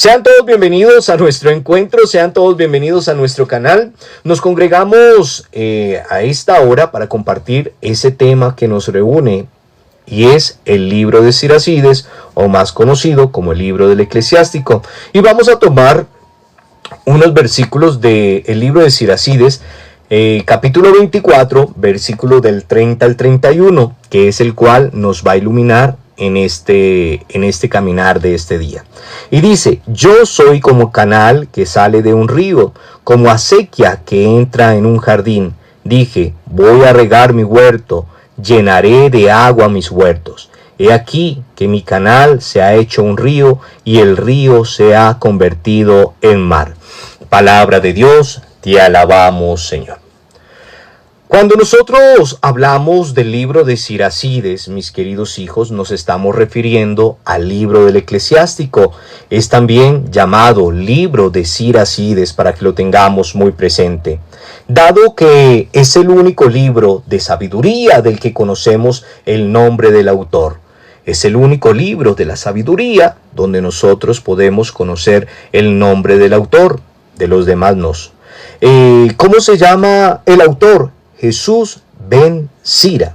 Sean todos bienvenidos a nuestro encuentro, sean todos bienvenidos a nuestro canal. Nos congregamos a esta hora para compartir ese tema que nos reúne y es el libro de Siracides, o más conocido como el libro del Eclesiástico. Y vamos a tomar unos versículos del libro de Siracides, capítulo 24, versículo del 30 al 31, que es el cual nos va a iluminar en este caminar de este día. Y dice: yo soy como canal que sale de un río, como acequia que entra en un jardín. Dije: voy a regar mi huerto, llenaré de agua mis huertos. He aquí que mi canal se ha hecho un río, y el río se ha convertido en mar. Palabra de Dios, te alabamos, Señor. Cuando nosotros hablamos del libro de Siracides, mis queridos hijos, nos estamos refiriendo al libro del Eclesiástico. Es también llamado libro de Siracides, para que lo tengamos muy presente, dado que es el único libro de sabiduría del que conocemos el nombre del autor. Es el único libro de la sabiduría donde nosotros podemos conocer el nombre del autor, de los demás no. ¿Cómo se llama el autor? Jesús ben Sira.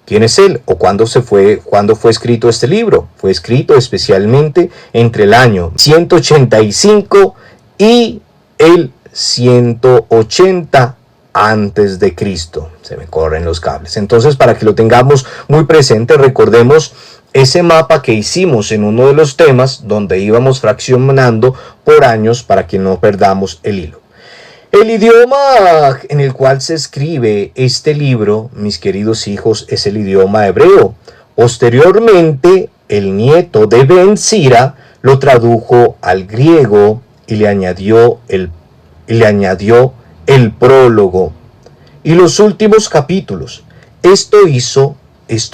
¿Quién es él? ¿O cuándo fue escrito este libro? Fue escrito especialmente entre el año 185 y el 180 antes de Cristo. Se me corren los cables. Entonces, para que lo tengamos muy presente, recordemos ese mapa que hicimos en uno de los temas, donde íbamos fraccionando por años para que no perdamos el hilo. El idioma en el cual se escribe este libro, mis queridos hijos, es el idioma hebreo. Posteriormente, el nieto de Ben Sira lo tradujo al griego y le añadió el prólogo y los últimos capítulos. Esto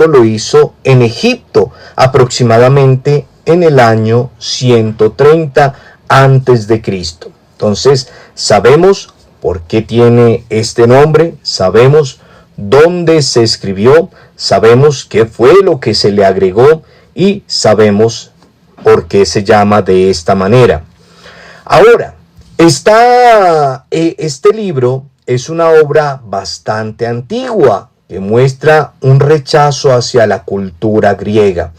lo hizo en Egipto, aproximadamente en el año 130 antes de Cristo. Entonces, sabemos por qué tiene este nombre, sabemos dónde se escribió, sabemos qué fue lo que se le agregó y sabemos por qué se llama de esta manera. Ahora, este libro es una obra bastante antigua que muestra un rechazo hacia la cultura griega.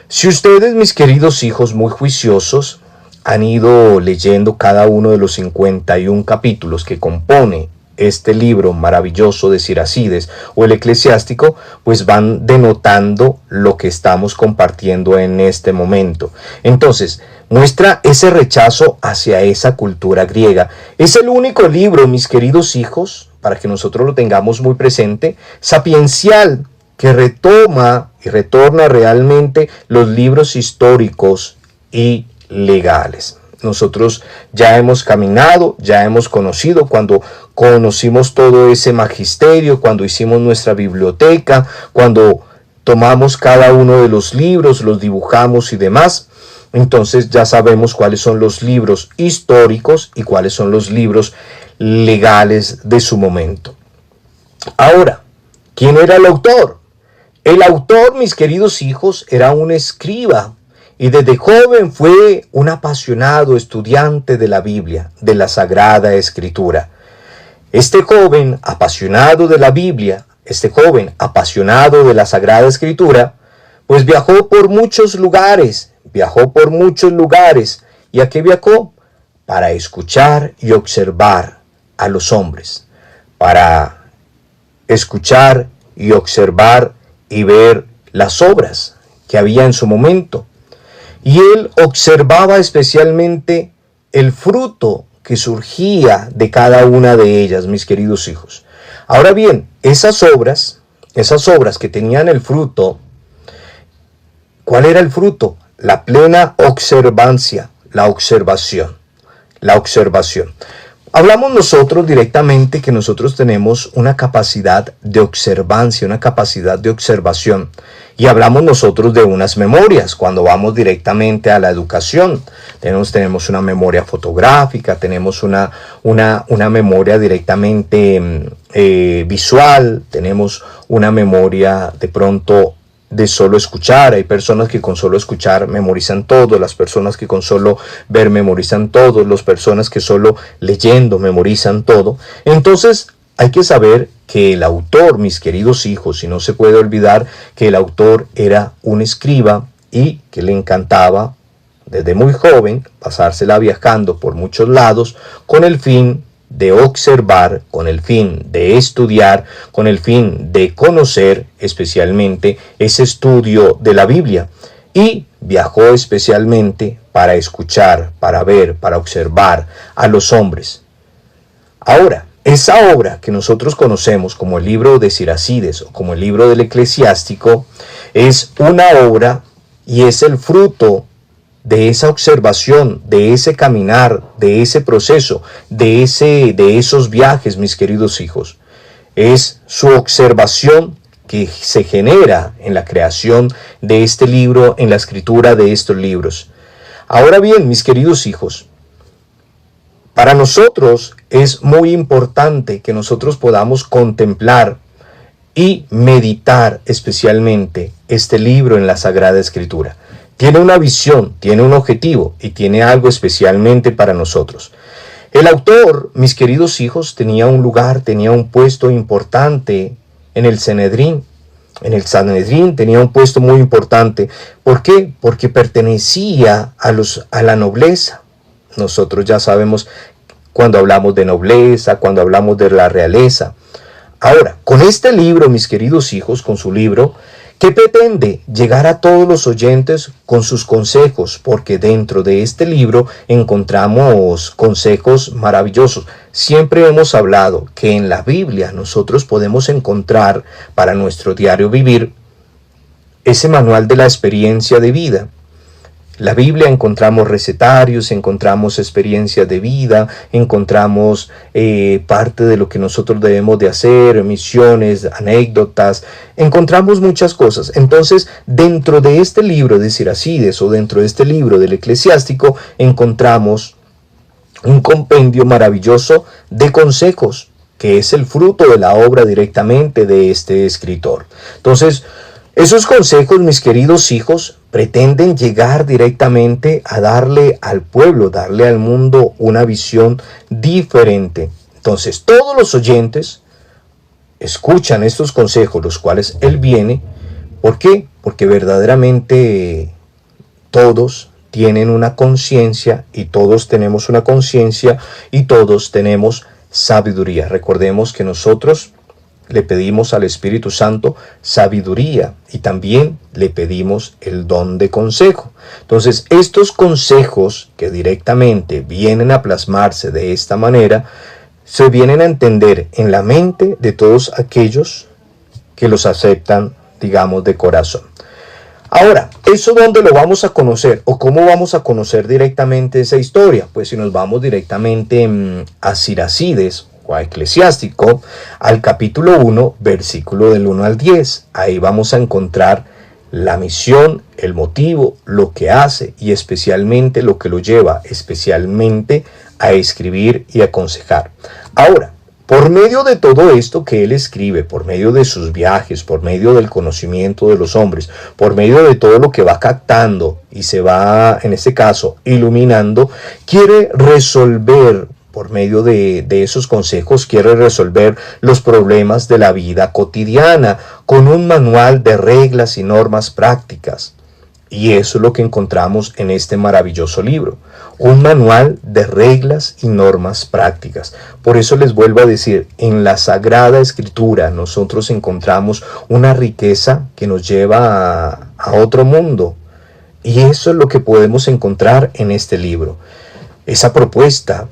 Si ustedes, mis queridos hijos, muy juiciosos, han ido leyendo cada uno de los 51 capítulos que compone este libro maravilloso de Siracides o el Eclesiástico, pues van denotando lo que estamos compartiendo en este momento. Entonces, muestra ese rechazo hacia esa cultura griega. Es el único libro, mis queridos hijos, para que nosotros lo tengamos muy presente, sapiencial, que retoma y retorna realmente los libros históricos y legales. Nosotros ya hemos caminado, ya hemos conocido, cuando conocimos todo ese magisterio, cuando hicimos nuestra biblioteca, cuando tomamos cada uno de los libros, los dibujamos y demás. Entonces ya sabemos cuáles son los libros históricos y cuáles son los libros legales de su momento. Ahora, ¿quién era el autor? El autor, mis queridos hijos, era un escriba. Y desde joven fue un apasionado estudiante de la Biblia, de la Sagrada Escritura. Este joven apasionado de la Biblia, este joven apasionado de la Sagrada Escritura, pues viajó por muchos lugares. ¿Y a qué viajó? Para escuchar y observar a los hombres. Para escuchar y observar y ver las obras que había en su momento. Y él observaba especialmente el fruto que surgía de cada una de ellas, mis queridos hijos. Ahora bien, esas obras que tenían el fruto, ¿cuál era el fruto? La plena observancia, la observación. Hablamos nosotros directamente que nosotros tenemos una capacidad de observancia, una capacidad de observación. Y hablamos nosotros de unas memorias cuando vamos directamente a la educación. Tenemos una memoria fotográfica, tenemos una memoria directamente visual, tenemos una memoria de pronto de solo escuchar. Hay personas que con solo escuchar memorizan todo, las personas que con solo ver memorizan todo, las personas que solo leyendo memorizan todo. Entonces hay que saber que el autor, mis queridos hijos, y no se puede olvidar que el autor era un escriba y que le encantaba desde muy joven pasársela viajando por muchos lados con el fin de observar, con el fin de estudiar, con el fin de conocer especialmente ese estudio de la Biblia. Y viajó especialmente para escuchar, para ver, para observar a los hombres. Ahora, esa obra que nosotros conocemos como el libro de Siracides o como el libro del Eclesiástico es una obra y es el fruto de esa observación, de ese caminar, de ese proceso, de esos viajes, mis queridos hijos. Es su observación que se genera en la creación de este libro, en la escritura de estos libros. Ahora bien, mis queridos hijos, para nosotros es muy importante que nosotros podamos contemplar y meditar especialmente este libro en la Sagrada Escritura. Tiene una visión, tiene un objetivo y tiene algo especialmente para nosotros. El autor, mis queridos hijos, tenía un lugar, tenía un puesto importante en el Sanedrín. En el Sanedrín tenía un puesto muy importante. ¿Por qué? Porque pertenecía a la nobleza. Nosotros ya sabemos cuando hablamos de nobleza, cuando hablamos de la realeza. Ahora, con este libro, mis queridos hijos, con su libro, ¿qué pretende? Llegar a todos los oyentes con sus consejos, porque dentro de este libro encontramos consejos maravillosos. Siempre hemos hablado que en la Biblia nosotros podemos encontrar para nuestro diario vivir ese manual de la experiencia de vida. La Biblia encontramos recetarios, encontramos experiencias de vida, encontramos parte de lo que nosotros debemos de hacer, misiones, anécdotas, encontramos muchas cosas. Entonces, dentro de este libro de Siracides o dentro de este libro del Eclesiástico, encontramos un compendio maravilloso de consejos, que es el fruto de la obra directamente de este escritor. Entonces, esos consejos, mis queridos hijos, pretenden llegar directamente a darle al pueblo, darle al mundo una visión diferente. Entonces, todos los oyentes escuchan estos consejos, los cuales él viene. ¿Por qué? Porque verdaderamente todos tienen una conciencia y todos tenemos una conciencia y todos tenemos sabiduría. Recordemos que nosotros le pedimos al Espíritu Santo sabiduría y también le pedimos el don de consejo. Entonces, estos consejos que directamente vienen a plasmarse de esta manera, se vienen a entender en la mente de todos aquellos que los aceptan, digamos, de corazón. Ahora, ¿eso dónde lo vamos a conocer? ¿O cómo vamos a conocer directamente esa historia? Pues si nos vamos directamente a Siracides, a Eclesiástico, al capítulo 1, versículo del 1 al 10. Ahí vamos a encontrar la misión, el motivo, lo que hace y especialmente lo que lo lleva, especialmente a escribir y aconsejar. Ahora, por medio de todo esto que él escribe, por medio de sus viajes, por medio del conocimiento de los hombres, por medio de todo lo que va captando y se va, en este caso, iluminando, quiere resolver. Por medio de esos consejos quiere resolver los problemas de la vida cotidiana con un manual de reglas y normas prácticas. Y eso es lo que encontramos en este maravilloso libro. Un manual de reglas y normas prácticas. Por eso les vuelvo a decir, en la Sagrada Escritura nosotros encontramos una riqueza que nos lleva a otro mundo. Y eso es lo que podemos encontrar en este libro. Esa propuesta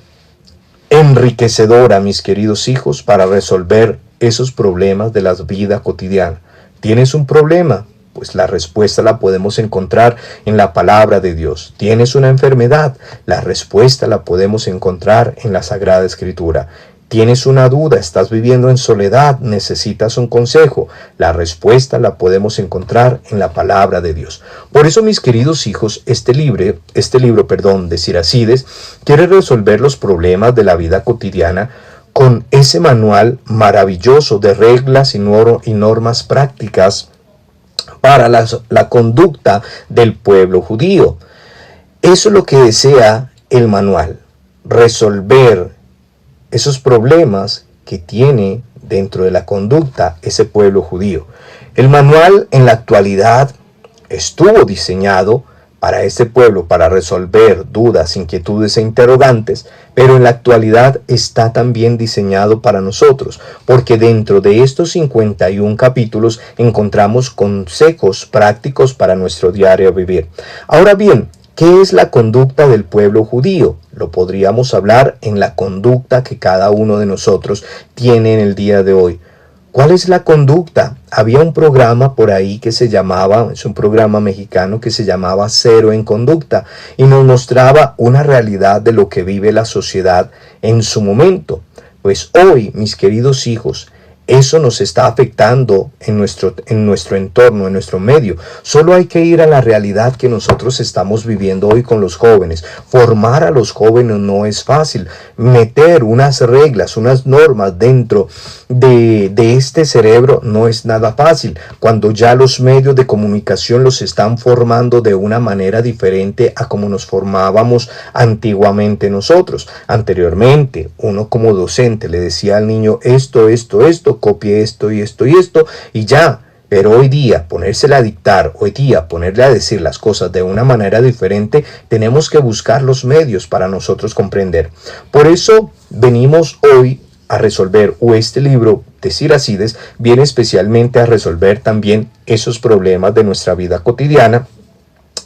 enriquecedora, mis queridos hijos, para resolver esos problemas de la vida cotidiana. ¿Tienes un problema? Pues la respuesta la podemos encontrar en la palabra de Dios. ¿Tienes una enfermedad? La respuesta la podemos encontrar en la Sagrada Escritura. ¿Tienes una duda? ¿Estás viviendo en soledad? ¿Necesitas un consejo? La respuesta la podemos encontrar en la palabra de Dios. Por eso, mis queridos hijos, este libro de Siracides quiere resolver los problemas de la vida cotidiana con ese manual maravilloso de reglas y normas prácticas para la conducta del pueblo judío. Eso es lo que desea el manual, resolver esos problemas que tiene dentro de la conducta ese pueblo judío. El manual en la actualidad estuvo diseñado para este pueblo, para resolver dudas, inquietudes e interrogantes, pero en la actualidad está también diseñado para nosotros, porque dentro de estos 51 capítulos encontramos consejos prácticos para nuestro diario vivir. Ahora bien, ¿qué es la conducta del pueblo judío? Lo podríamos hablar en la conducta que cada uno de nosotros tiene en el día de hoy. ¿Cuál es la conducta? Había un programa por ahí que se llamaba, es un programa mexicano que se llamaba Cero en Conducta, y nos mostraba una realidad de lo que vive la sociedad en su momento. Pues hoy, mis queridos hijos, eso nos está afectando en nuestro entorno, en nuestro medio. Solo hay que ir a la realidad que nosotros estamos viviendo hoy con los jóvenes. Formar a los jóvenes no es fácil. Meter unas reglas, unas normas dentro de este cerebro no es nada fácil. Cuando ya los medios de comunicación los están formando de una manera diferente a como nos formábamos antiguamente nosotros. Anteriormente, uno como docente le decía al niño esto, copie esto y esto y esto y ya. Pero hoy día ponérsela a dictar, hoy día ponerle a decir las cosas de una manera diferente, tenemos que buscar los medios para nosotros comprender. Por eso venimos hoy a resolver, o este libro de Siracides viene especialmente a resolver también esos problemas de nuestra vida cotidiana,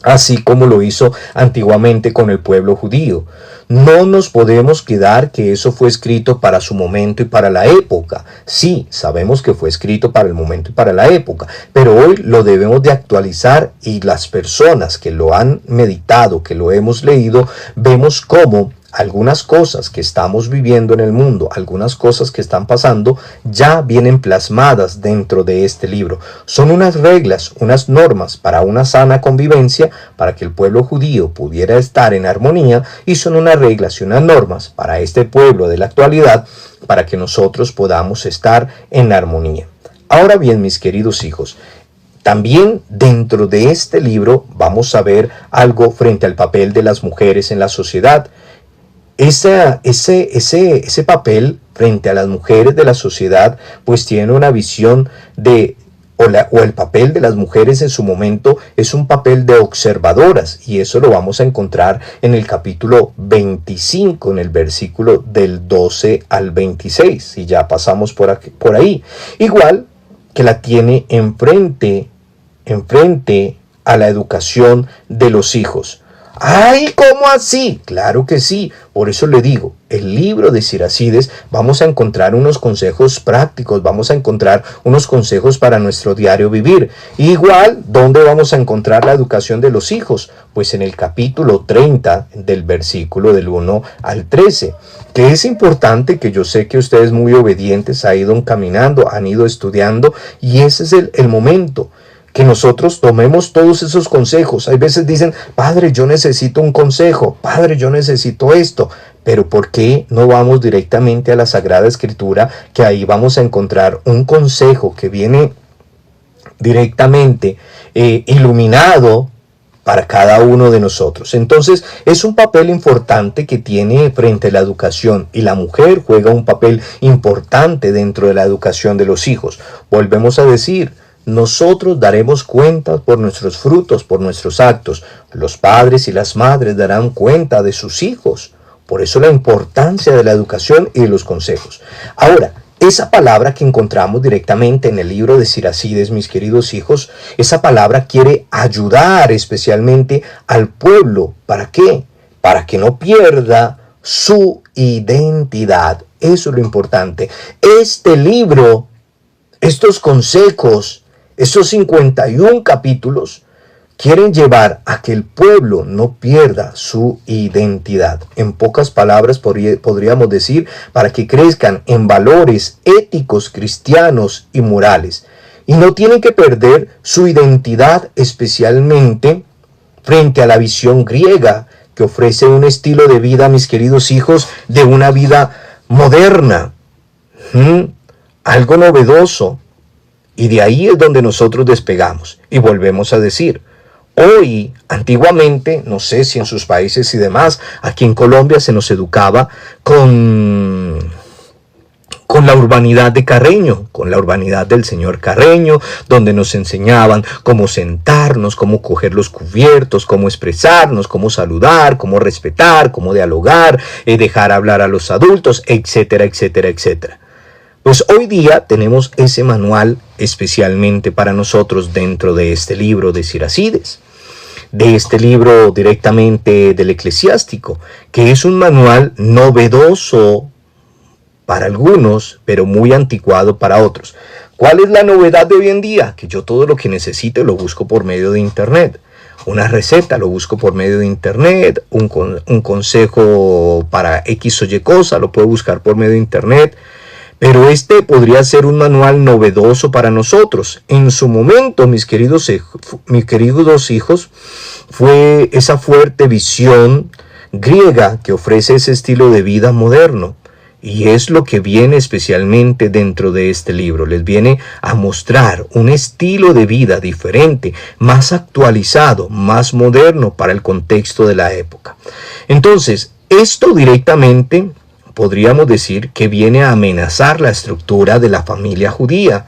así como lo hizo antiguamente con el pueblo judío. No nos podemos quedar que eso fue escrito para su momento y para la época. Sí, sabemos que fue escrito para el momento y para la época, pero hoy lo debemos de actualizar, y las personas que lo han meditado, que lo hemos leído, vemos cómo algunas cosas que estamos viviendo en el mundo, algunas cosas que están pasando, ya vienen plasmadas dentro de este libro. Son unas reglas, unas normas para una sana convivencia, para que el pueblo judío pudiera estar en armonía, y son unas reglas y unas normas para este pueblo de la actualidad, para que nosotros podamos estar en armonía. Ahora bien, mis queridos hijos, también dentro de este libro vamos a ver algo frente al papel de las mujeres en la sociedad. Ese papel frente a las mujeres de la sociedad, pues tiene una visión de, o el papel de las mujeres en su momento es un papel de observadoras, y eso lo vamos a encontrar en el capítulo 25, en el versículo del 12 al 26, y ya pasamos por ahí. Igual que la tiene enfrente a la educación de los hijos. ¡Ay, cómo así! Claro que sí. Por eso le digo, el libro de Siracides, vamos a encontrar unos consejos prácticos, vamos a encontrar unos consejos para nuestro diario vivir. Igual, ¿dónde vamos a encontrar la educación de los hijos? Pues en el capítulo 30 del versículo del 1 al 13. Que es importante, que yo sé que ustedes muy obedientes han ido caminando, han ido estudiando, y ese es el momento que nosotros tomemos todos esos consejos. Hay veces dicen, padre, yo necesito un consejo, padre, yo necesito esto, pero ¿por qué no vamos directamente a la Sagrada Escritura, que ahí vamos a encontrar un consejo que viene directamente iluminado para cada uno de nosotros? Entonces, es un papel importante que tiene frente a la educación, y la mujer juega un papel importante dentro de la educación de los hijos. Volvemos a decir, nosotros daremos cuenta por nuestros frutos, por nuestros actos. Los padres y las madres darán cuenta de sus hijos. Por eso la importancia de la educación y de los consejos. Ahora, esa palabra que encontramos directamente en el libro de Siracides, mis queridos hijos, esa palabra quiere ayudar especialmente al pueblo. ¿Para qué? Para que no pierda su identidad. Eso es lo importante. Este libro, estos consejos, estos 51 capítulos quieren llevar a que el pueblo no pierda su identidad. En pocas palabras podríamos decir, para que crezcan en valores éticos, cristianos y morales. Y no tienen que perder su identidad, especialmente frente a la visión griega, que ofrece un estilo de vida, mis queridos hijos, de una vida moderna. Algo novedoso. Y de ahí es donde nosotros despegamos. Y volvemos a decir, hoy, antiguamente, no sé si en sus países y demás, aquí en Colombia se nos educaba con la urbanidad de Carreño, con la urbanidad del señor Carreño, donde nos enseñaban cómo sentarnos, cómo coger los cubiertos, cómo expresarnos, cómo saludar, cómo respetar, cómo dialogar, dejar hablar a los adultos, etcétera, etcétera, etcétera. Pues hoy día tenemos ese manual especialmente para nosotros dentro de este libro de Siracides, de este libro directamente del Eclesiástico, que es un manual novedoso para algunos, pero muy anticuado para otros. ¿Cuál es la novedad de hoy en día? Que yo todo lo que necesito lo busco por medio de internet. Una receta lo busco por medio de internet, un consejo para X o Y cosa lo puedo buscar por medio de internet. Pero este podría ser un manual novedoso para nosotros. En su momento, mis queridos hijos, fue esa fuerte visión griega que ofrece ese estilo de vida moderno. Y es lo que viene especialmente dentro de este libro. Les viene a mostrar un estilo de vida diferente, más actualizado, más moderno para el contexto de la época. Entonces, esto directamente podríamos decir que viene a amenazar la estructura de la familia judía.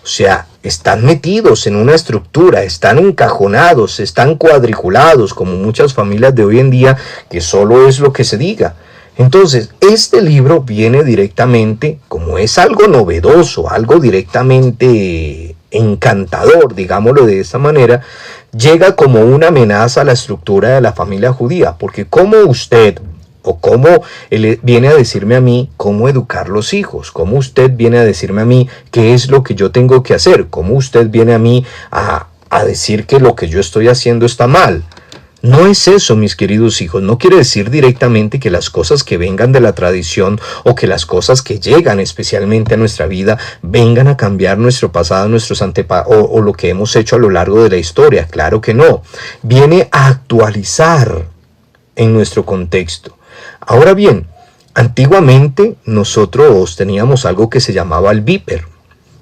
O sea, están metidos en una estructura, están encajonados, están cuadriculados, como muchas familias de hoy en día, que solo es lo que se diga. Entonces, este libro viene directamente, como es algo novedoso, algo directamente encantador, digámoslo de esta manera, llega como una amenaza a la estructura de la familia judía, porque como usted o cómo él viene a decirme a mí cómo educar los hijos, cómo usted viene a decirme a mí qué es lo que yo tengo que hacer, cómo usted viene a mí a decir que lo que yo estoy haciendo está mal. No es eso, mis queridos hijos. No quiere decir directamente que las cosas que vengan de la tradición o que las cosas que llegan especialmente a nuestra vida vengan a cambiar nuestro pasado, nuestros antepasados o lo que hemos hecho a lo largo de la historia. Claro que no. Viene a actualizar en nuestro contexto. Ahora bien, antiguamente nosotros teníamos algo que se llamaba el beeper.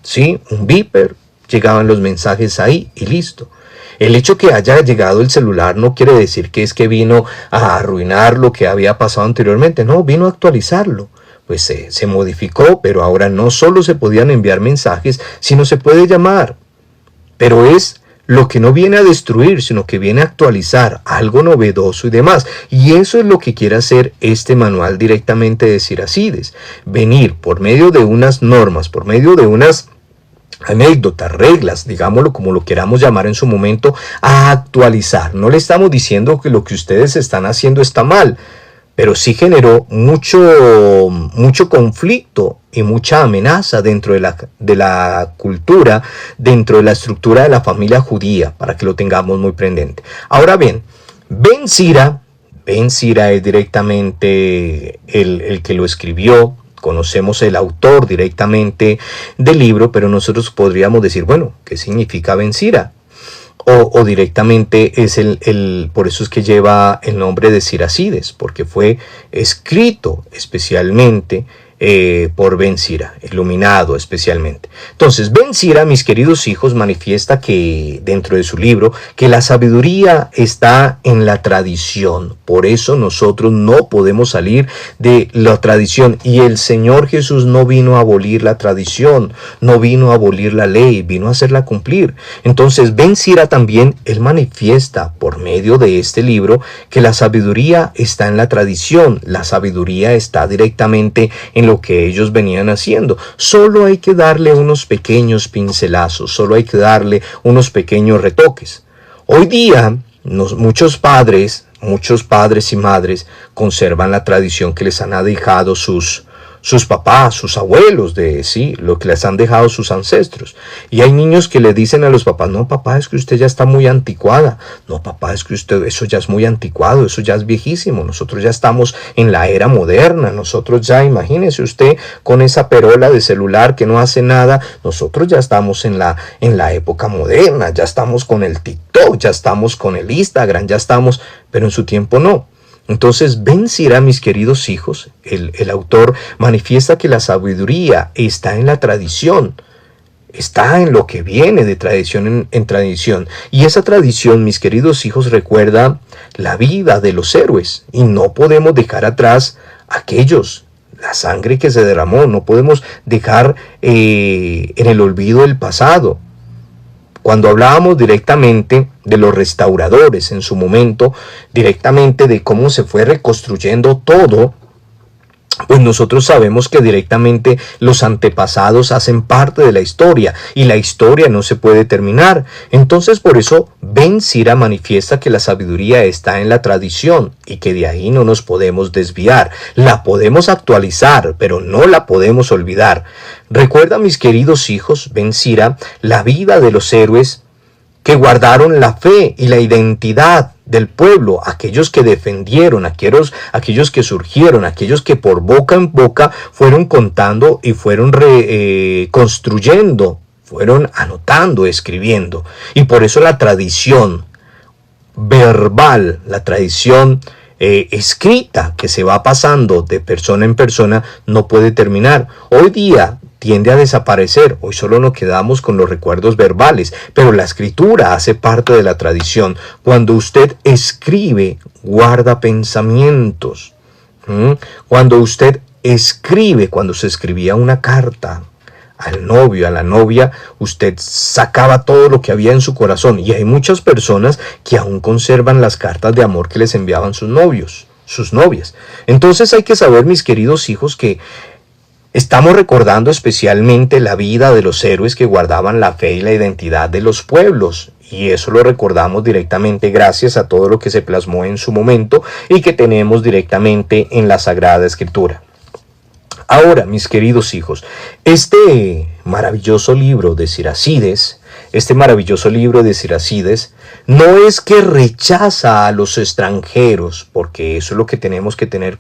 ¿Sí? Un beeper, llegaban los mensajes ahí y listo. El hecho que haya llegado el celular no quiere decir que es que vino a arruinar lo que había pasado anteriormente. No, vino a actualizarlo. Pues se modificó, pero ahora no solo se podían enviar mensajes, sino se puede llamar. Pero es lo que no viene a destruir, sino que viene a actualizar algo novedoso y demás. Y eso es lo que quiere hacer este manual directamente de Siracides. Venir por medio de unas normas, por medio de unas anécdotas, reglas, digámoslo como lo queramos llamar en su momento, a actualizar. No le estamos diciendo que lo que ustedes están haciendo está mal, pero sí generó mucho conflicto y mucha amenaza dentro de la cultura, dentro de la estructura de la familia judía, para que lo tengamos muy presente. Ahora bien, Ben Sira es directamente el que lo escribió. Conocemos el autor directamente del libro, pero nosotros podríamos decir, bueno, ¿qué significa Ben Sira? O directamente es por eso es que lleva el nombre de Siracides, porque fue escrito especialmente por Ben Sira, iluminado especialmente. Entonces, Ben Sira, mis queridos hijos, manifiesta que dentro de su libro, que la sabiduría está en la tradición. Por eso nosotros no podemos salir de la tradición. Y el Señor Jesús no vino a abolir la tradición, no vino a abolir la ley, vino a hacerla cumplir. Entonces, Ben Sira también, él manifiesta por medio de este libro que la sabiduría está en la tradición, la sabiduría está directamente en lo que ellos venían haciendo. Solo hay que darle unos pequeños pincelazos, solo hay que darle unos pequeños retoques. Hoy día, muchos padres y madres conservan la tradición que les han dejado sus papás, sus abuelos, lo que les han dejado sus ancestros. Y hay niños que le dicen a los papás, no papá, es que usted ya está muy anticuada. No papá, es que eso ya es muy anticuado, eso ya es viejísimo. Nosotros ya estamos en la era moderna. Nosotros ya, imagínese usted con esa perola de celular que no hace nada. Nosotros ya estamos en la época moderna, ya estamos con el TikTok, ya estamos con el Instagram, ya estamos, pero en su tiempo no. Entonces, Ben Sira, mis queridos hijos, el autor manifiesta que la sabiduría está en la tradición. está en lo que viene de tradición en tradición. Y esa tradición, mis queridos hijos, recuerda la vida de los héroes. Y no podemos dejar atrás aquellos, la sangre que se derramó. No podemos dejar en el olvido el pasado. Cuando hablábamos directamente de los restauradores en su momento, directamente de cómo se fue reconstruyendo todo, pues nosotros sabemos que directamente los antepasados hacen parte de la historia y la historia no se puede terminar. Entonces por eso Ben Sira manifiesta que la sabiduría está en la tradición y que de ahí no nos podemos desviar. La podemos actualizar, pero no la podemos olvidar. Recuerda, mis queridos hijos, Ben Sira, la vida de los héroes que guardaron la fe y la identidad del pueblo, aquellos que defendieron, aquellos que surgieron, aquellos que por boca en boca fueron contando y fueron construyendo, fueron anotando, escribiendo. Y por eso la tradición verbal, la tradición escrita que se va pasando de persona en persona no puede terminar. Hoy día tiende a desaparecer. Hoy solo nos quedamos con los recuerdos verbales, pero la escritura hace parte de la tradición. Cuando usted escribe, guarda pensamientos. Cuando usted escribe, cuando se escribía una carta al novio, a la novia, usted sacaba todo lo que había en su corazón. Y hay muchas personas que aún conservan las cartas de amor que les enviaban sus novios, sus novias. Entonces hay que saber, mis queridos hijos, que estamos recordando especialmente la vida de los héroes que guardaban la fe y la identidad de los pueblos. Y eso lo recordamos directamente gracias a todo lo que se plasmó en su momento y que tenemos directamente en la Sagrada Escritura. Ahora, mis queridos hijos, este maravilloso libro de Siracides, no es que rechaza a los extranjeros, porque eso es lo que tenemos que tener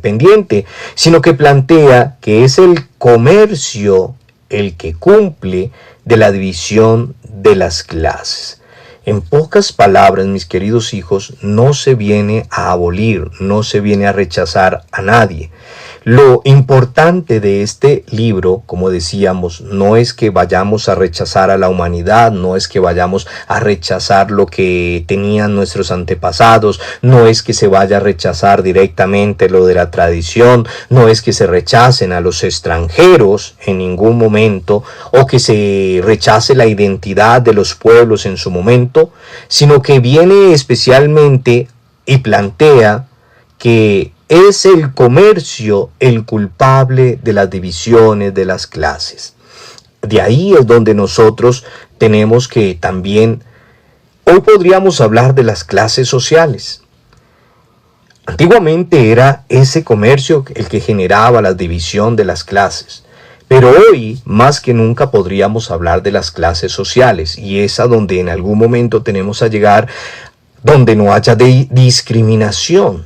pendiente, sino que plantea que es el comercio el que cumple de la división de las clases. En pocas palabras, mis queridos hijos, no se viene a abolir, no se viene a rechazar a nadie. Lo importante de este libro, como decíamos, no es que vayamos a rechazar a la humanidad, no es que vayamos a rechazar lo que tenían nuestros antepasados, no es que se vaya a rechazar directamente lo de la tradición, no es que se rechacen a los extranjeros en ningún momento, o que se rechace la identidad de los pueblos en su momento, sino que viene especialmente y plantea que es el comercio el culpable de las divisiones de las clases. De ahí es donde nosotros tenemos que también, hoy podríamos hablar de las clases sociales. Antiguamente era ese comercio el que generaba la división de las clases. Pero hoy, más que nunca, podríamos hablar de las clases sociales. Y es a donde en algún momento tenemos a llegar, donde no haya discriminación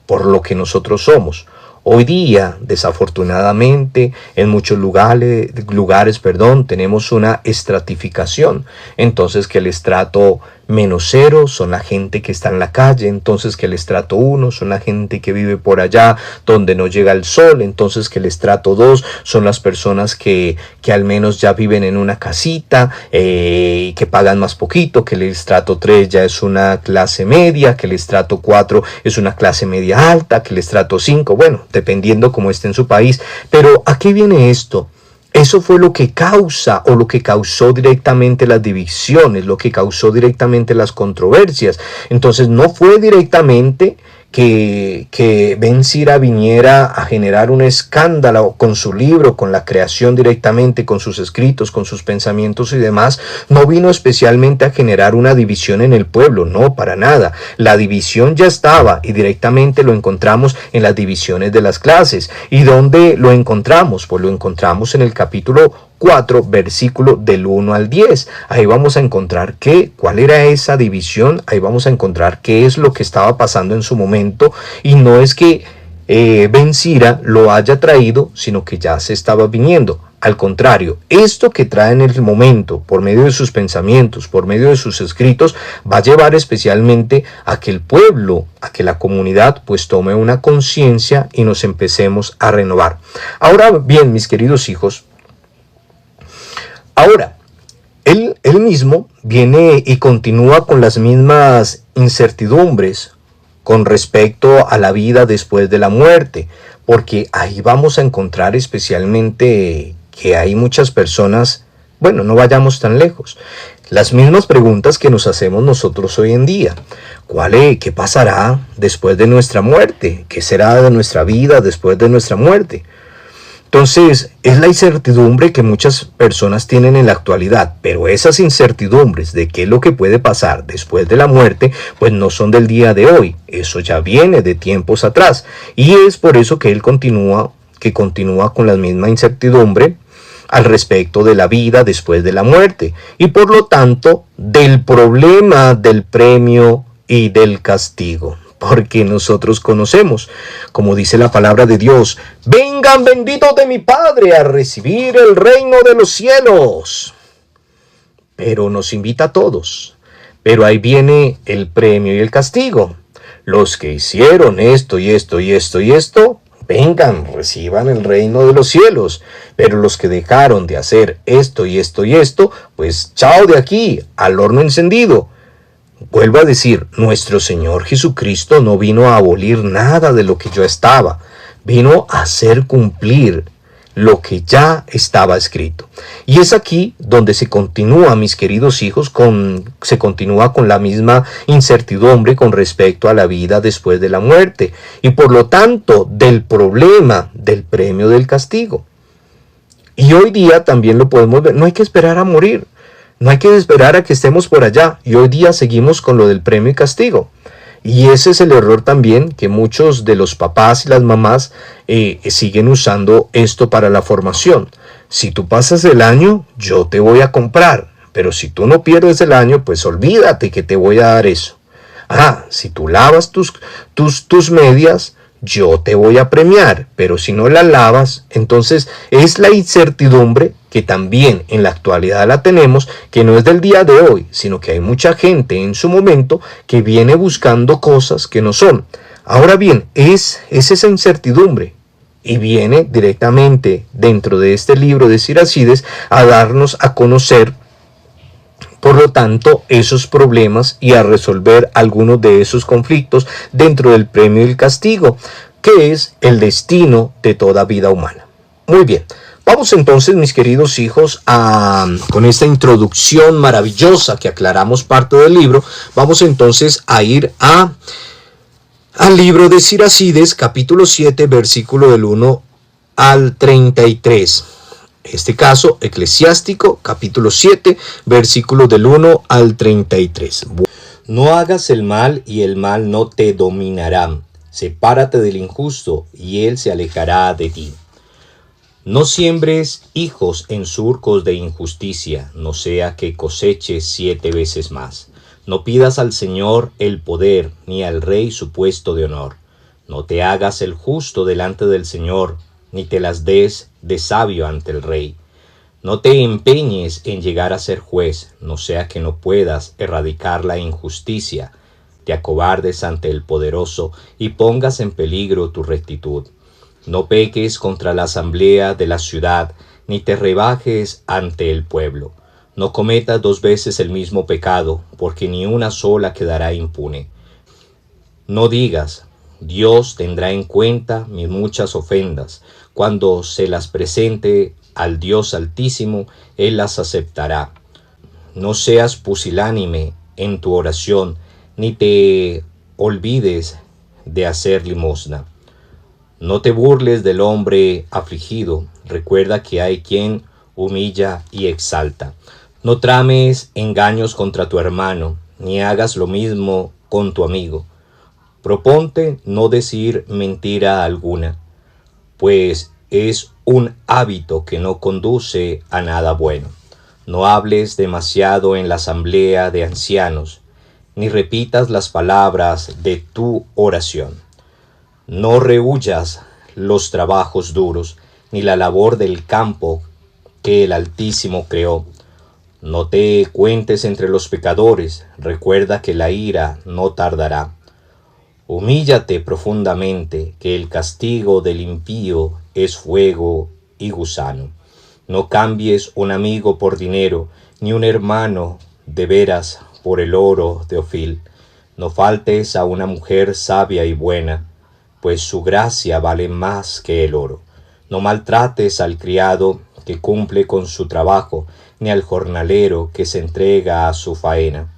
por lo que nosotros somos. Hoy día, desafortunadamente, en muchos lugares, tenemos una estratificación. Entonces, que el estrato -0 son la gente que está en la calle, entonces que el estrato 1 son la gente que vive por allá donde no llega el sol, entonces que el estrato 2 son las personas que al menos ya viven en una casita y que pagan más poquito, que el estrato 3 ya es una clase media, que el estrato 4 es una clase media alta, que el estrato 5, bueno, dependiendo cómo esté en su país. Pero ¿a qué viene esto? Eso fue lo que causa o lo que causó directamente las divisiones, lo que causó directamente las controversias. Entonces no fue directamente que Ben Sira viniera a generar un escándalo con su libro, con la creación directamente, con sus escritos, con sus pensamientos y demás. No vino especialmente a generar una división en el pueblo, no, para nada. La división ya estaba y directamente lo encontramos en las divisiones de las clases. ¿Y dónde lo encontramos? Pues lo encontramos en el capítulo 4, versículo del 1 al 10. Ahí vamos a encontrar cuál era esa división, ahí vamos a encontrar qué es lo que estaba pasando en su momento, y no es que Ben Sira lo haya traído, sino que ya se estaba viniendo. Al contrario, esto que trae en el momento, por medio de sus pensamientos, por medio de sus escritos, va a llevar especialmente a que el pueblo, a que la comunidad, pues tome una conciencia y nos empecemos a renovar. Ahora bien, mis queridos hijos, Ahora, él mismo viene y continúa con las mismas incertidumbres con respecto a la vida después de la muerte, porque ahí vamos a encontrar especialmente que hay muchas personas, bueno, no vayamos tan lejos, las mismas preguntas que nos hacemos nosotros hoy en día. ¿Qué pasará después de nuestra muerte? ¿Qué será de nuestra vida después de nuestra muerte? Entonces, es la incertidumbre que muchas personas tienen en la actualidad, pero esas incertidumbres de qué es lo que puede pasar después de la muerte, pues no son del día de hoy, eso ya viene de tiempos atrás, y es por eso que él continúa con la misma incertidumbre al respecto de la vida después de la muerte, y por lo tanto, del problema del premio y del castigo. Porque nosotros conocemos, como dice la palabra de Dios, vengan benditos de mi Padre a recibir el reino de los cielos. Pero nos invita a todos. Pero ahí viene el premio y el castigo. Los que hicieron esto y esto y esto y esto, vengan, reciban el reino de los cielos. Pero los que dejaron de hacer esto y esto y esto, pues chao de aquí, al horno encendido. Vuelvo a decir, nuestro Señor Jesucristo no vino a abolir nada de lo que ya estaba, vino a hacer cumplir lo que ya estaba escrito. Y es aquí donde se continúa, mis queridos hijos, se continúa con la misma incertidumbre con respecto a la vida después de la muerte, y por lo tanto del problema del premio del castigo. Y hoy día también lo podemos ver, no hay que esperar a morir. No hay que esperar a que estemos por allá, y hoy día seguimos con lo del premio y castigo. Y ese es el error también que muchos de los papás y las mamás siguen usando esto para la formación. Si tú pasas el año, yo te voy a comprar, pero si tú no pierdes el año, pues olvídate que te voy a dar eso. Si tú lavas tus medias, yo te voy a premiar, pero si no las lavas, entonces es la incertidumbre que también en la actualidad la tenemos, que no es del día de hoy, sino que hay mucha gente en su momento que viene buscando cosas que no son. Ahora bien, es esa incertidumbre, y viene directamente dentro de este libro de Siracides a darnos a conocer, por lo tanto, esos problemas y a resolver algunos de esos conflictos dentro del premio y el castigo, que es el destino de toda vida humana. Muy bien, vamos entonces, mis queridos hijos, con esta introducción maravillosa que aclaramos parte del libro, vamos entonces a ir al libro de Siracides, capítulo 7, versículo del 1 al 33. Este caso, Eclesiástico, capítulo 7, versículos del 1 al 33. No hagas el mal y el mal no te dominará. Sepárate del injusto y él se alejará de ti. No siembres hijos en surcos de injusticia, no sea que coseches 7 veces más. No pidas al Señor el poder, ni al rey su puesto de honor. No te hagas el justo delante del Señor, ni te las des de sabio ante el rey. No te empeñes en llegar a ser juez, no sea que no puedas erradicar la injusticia, te acobardes ante el poderoso y pongas en peligro tu rectitud. No peques contra la asamblea de la ciudad, ni te rebajes ante el pueblo. No cometas 2 veces el mismo pecado, porque ni una sola quedará impune. No digas, Dios tendrá en cuenta mis muchas ofendas. Cuando se las presente al Dios Altísimo, Él las aceptará. No seas pusilánime en tu oración, ni te olvides de hacer limosna. No te burles del hombre afligido, recuerda que hay quien humilla y exalta. No trames engaños contra tu hermano, ni hagas lo mismo con tu amigo. Proponte no decir mentira alguna, pues es un hábito que no conduce a nada bueno. No hables demasiado en la asamblea de ancianos, ni repitas las palabras de tu oración. No rehuyas los trabajos duros, ni la labor del campo que el Altísimo creó. No te cuentes entre los pecadores, recuerda que la ira no tardará. Humíllate profundamente, que el castigo del impío es fuego y gusano. No cambies un amigo por dinero, ni un hermano de veras por el oro de Ofil. No faltes a una mujer sabia y buena, pues su gracia vale más que el oro. No maltrates al criado que cumple con su trabajo, ni al jornalero que se entrega a su faena.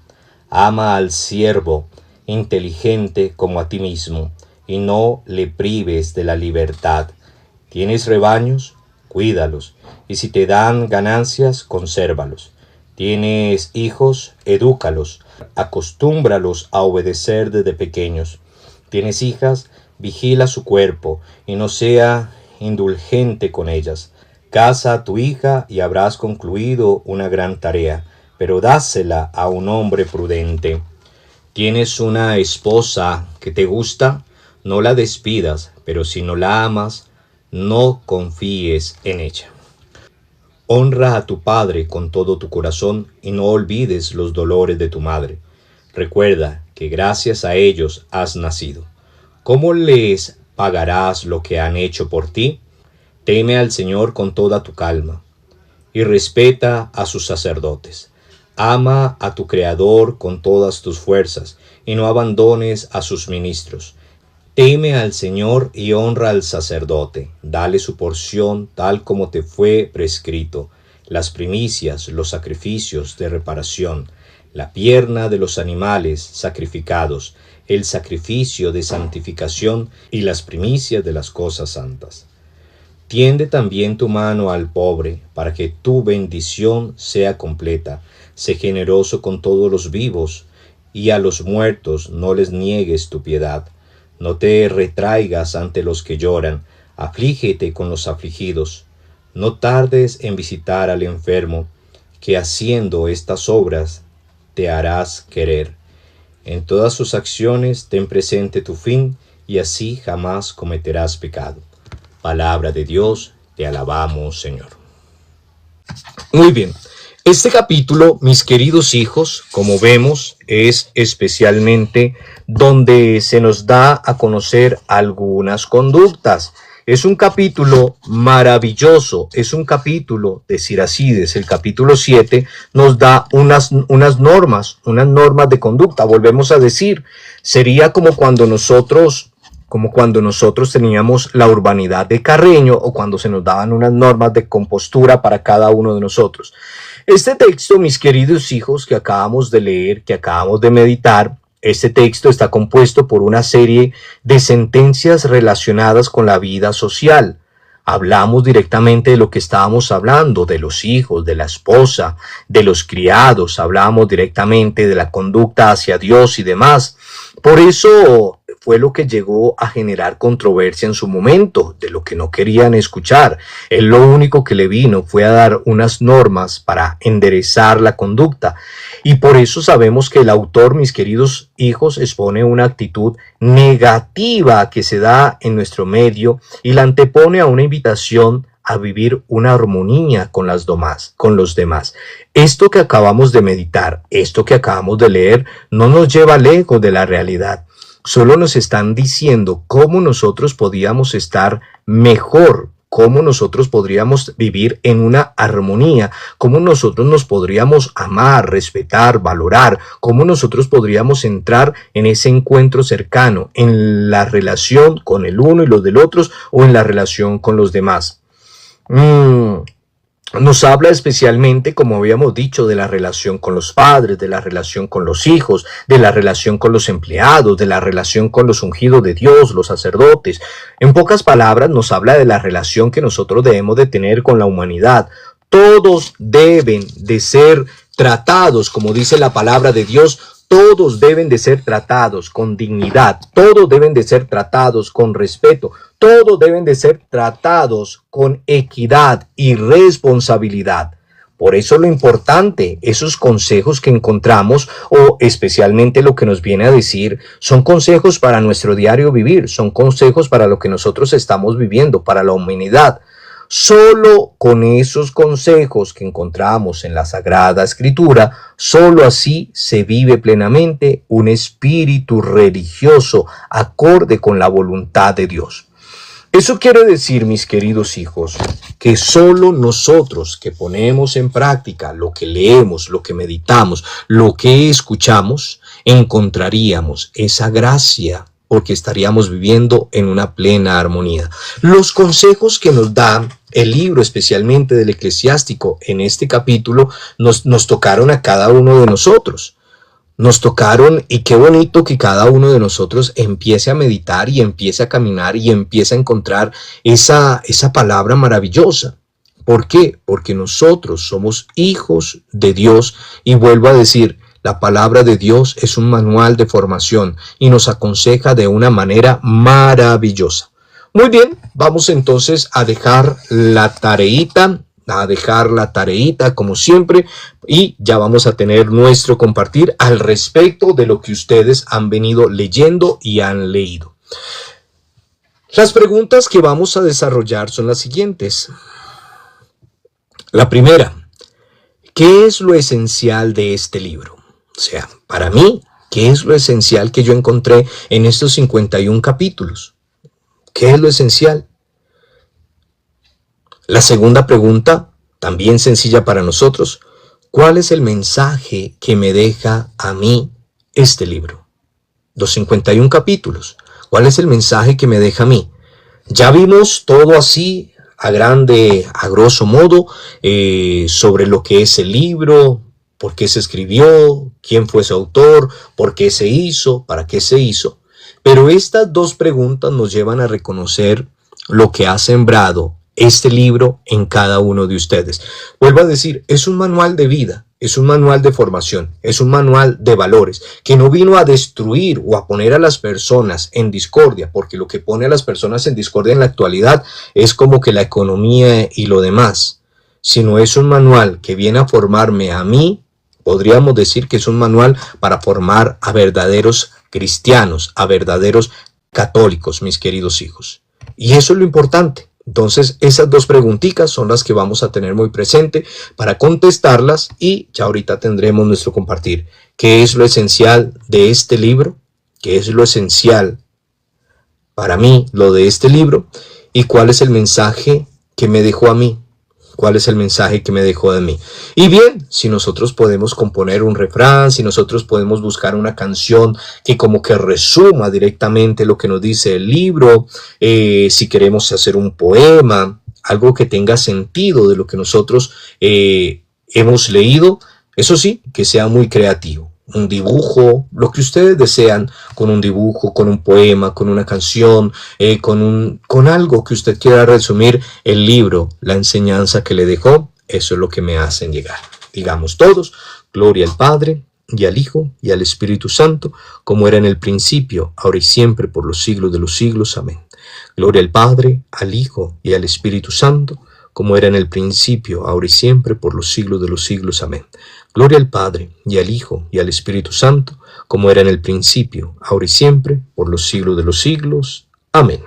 Ama al siervo inteligente como a ti mismo, y no le prives de la libertad. ¿Tienes rebaños? Cuídalos, y si te dan ganancias, consérvalos. ¿Tienes hijos? Edúcalos, acostúmbralos a obedecer desde pequeños. ¿Tienes hijas? Vigila su cuerpo, y no sea indulgente con ellas. Casa a tu hija y habrás concluido una gran tarea, pero dásela a un hombre prudente. ¿Tienes una esposa que te gusta? No la despidas, pero si no la amas, no confíes en ella. Honra a tu padre con todo tu corazón y no olvides los dolores de tu madre. Recuerda que gracias a ellos has nacido. ¿Cómo les pagarás lo que han hecho por ti? Teme al Señor con toda tu calma y respeta a sus sacerdotes. Ama a tu Creador con todas tus fuerzas y no abandones a sus ministros. Teme al Señor y honra al sacerdote. Dale su porción tal como te fue prescrito, las primicias, los sacrificios de reparación, la pierna de los animales sacrificados, el sacrificio de santificación y las primicias de las cosas santas. Tiende también tu mano al pobre, para que tu bendición sea completa. Sé generoso con todos los vivos, y a los muertos no les niegues tu piedad. No te retraigas ante los que lloran, aflígete con los afligidos. No tardes en visitar al enfermo, que haciendo estas obras te harás querer. En todas sus acciones ten presente tu fin, y así jamás cometerás pecado. Palabra de Dios, te alabamos, Señor. Muy bien. Este capítulo, mis queridos hijos, como vemos, es especialmente donde se nos da a conocer algunas conductas. Es un capítulo maravilloso, es un capítulo de Siracides. El capítulo 7 nos da unas normas de conducta. Volvemos a decir, sería como cuando nosotros teníamos la urbanidad de Carreño o cuando se nos daban unas normas de compostura para cada uno de nosotros. Este texto, mis queridos hijos, que acabamos de leer, que acabamos de meditar, este texto está compuesto por una serie de sentencias relacionadas con la vida social. Hablamos directamente de lo que estábamos hablando, de los hijos, de la esposa, de los criados, hablamos directamente de la conducta hacia Dios y demás. Por eso fue lo que llegó a generar controversia en su momento, de lo que no querían escuchar. Él lo único que le vino fue a dar unas normas para enderezar la conducta. Y por eso sabemos que el autor, mis queridos hijos, expone una actitud negativa que se da en nuestro medio y la antepone a una invitación a vivir una armonía con los demás. Esto que acabamos de meditar, esto que acabamos de leer, no nos lleva lejos de la realidad. Solo nos están diciendo cómo nosotros podíamos estar mejor, cómo nosotros podríamos vivir en una armonía, cómo nosotros nos podríamos amar, respetar, valorar, cómo nosotros podríamos entrar en ese encuentro cercano, en la relación con el uno y los del otro o en la relación con los demás. Nos habla especialmente, como habíamos dicho, de la relación con los padres, de la relación con los hijos, de la relación con los empleados, de la relación con los ungidos de Dios, los sacerdotes. En pocas palabras, nos habla de la relación que nosotros debemos de tener con la humanidad. Todos deben de ser tratados, como dice la palabra de Dios, todos deben de ser tratados con dignidad, todos deben de ser tratados con respeto, todos deben de ser tratados con equidad y responsabilidad. Por eso lo importante, esos consejos que encontramos o especialmente lo que nos viene a decir son consejos para nuestro diario vivir, son consejos para lo que nosotros estamos viviendo, para la humanidad. Solo con esos consejos que encontramos en la Sagrada Escritura, solo así se vive plenamente un espíritu religioso acorde con la voluntad de Dios. Eso quiere decir, mis queridos hijos, que solo nosotros que ponemos en práctica lo que leemos, lo que meditamos, lo que escuchamos, encontraríamos esa gracia, porque estaríamos viviendo en una plena armonía. Los consejos que nos da el libro, especialmente del Eclesiástico, en este capítulo, nos tocaron a cada uno de nosotros. Nos tocaron, y qué bonito que cada uno de nosotros empiece a meditar y empiece a caminar y empiece a encontrar esa palabra maravillosa. ¿Por qué? Porque nosotros somos hijos de Dios, y vuelvo a decir, la palabra de Dios es un manual de formación y nos aconseja de una manera maravillosa. Muy bien, vamos entonces a dejar la tareita como siempre, y ya vamos a tener nuestro compartir al respecto de lo que ustedes han venido leyendo y han leído. Las preguntas que vamos a desarrollar son las siguientes. La primera, ¿qué es lo esencial de este libro? O sea, para mí, ¿qué es lo esencial que yo encontré en estos 51 capítulos? ¿Qué es lo esencial? La segunda pregunta, también sencilla para nosotros, ¿cuál es el mensaje que me deja a mí este libro? Los 51 capítulos, ¿cuál es el mensaje que me deja a mí? Ya vimos todo así, a grosso modo, sobre lo que es el libro, por qué se escribió, quién fue su autor, por qué se hizo, para qué se hizo. Pero estas dos preguntas nos llevan a reconocer lo que ha sembrado este libro en cada uno de ustedes. Vuelvo a decir, es un manual de vida, es un manual de formación, es un manual de valores, que no vino a destruir o a poner a las personas en discordia, porque lo que pone a las personas en discordia en la actualidad es como que la economía y lo demás, sino es un manual que viene a formarme a mí. Podríamos decir que es un manual para formar a verdaderos cristianos, a verdaderos católicos, mis queridos hijos. Y eso es lo importante. Entonces, esas dos preguntitas son las que vamos a tener muy presente para contestarlas, y ya ahorita tendremos nuestro compartir. ¿Qué es lo esencial de este libro? ¿Qué es lo esencial para mí, lo de este libro? ¿Y cuál es el mensaje que me dejó a mí? ¿Cuál es el mensaje que me dejó de mí? Y bien, si nosotros podemos componer un refrán, si nosotros podemos buscar una canción que como que resuma directamente lo que nos dice el libro, si queremos hacer un poema, algo que tenga sentido de lo que nosotros hemos leído, eso sí, que sea muy creativo. Un dibujo, lo que ustedes desean, con un dibujo, con un poema, con una canción, con algo que usted quiera resumir el libro, la enseñanza que le dejó, eso es lo que me hacen llegar. Digamos todos, gloria al Padre, y al Hijo, y al Espíritu Santo, como era en el principio, ahora y siempre, por los siglos de los siglos. Amén. Gloria al Padre, al Hijo, y al Espíritu Santo, como era en el principio, ahora y siempre, por los siglos de los siglos. Amén. Gloria al Padre, y al Hijo, y al Espíritu Santo, como era en el principio, ahora y siempre, por los siglos de los siglos. Amén.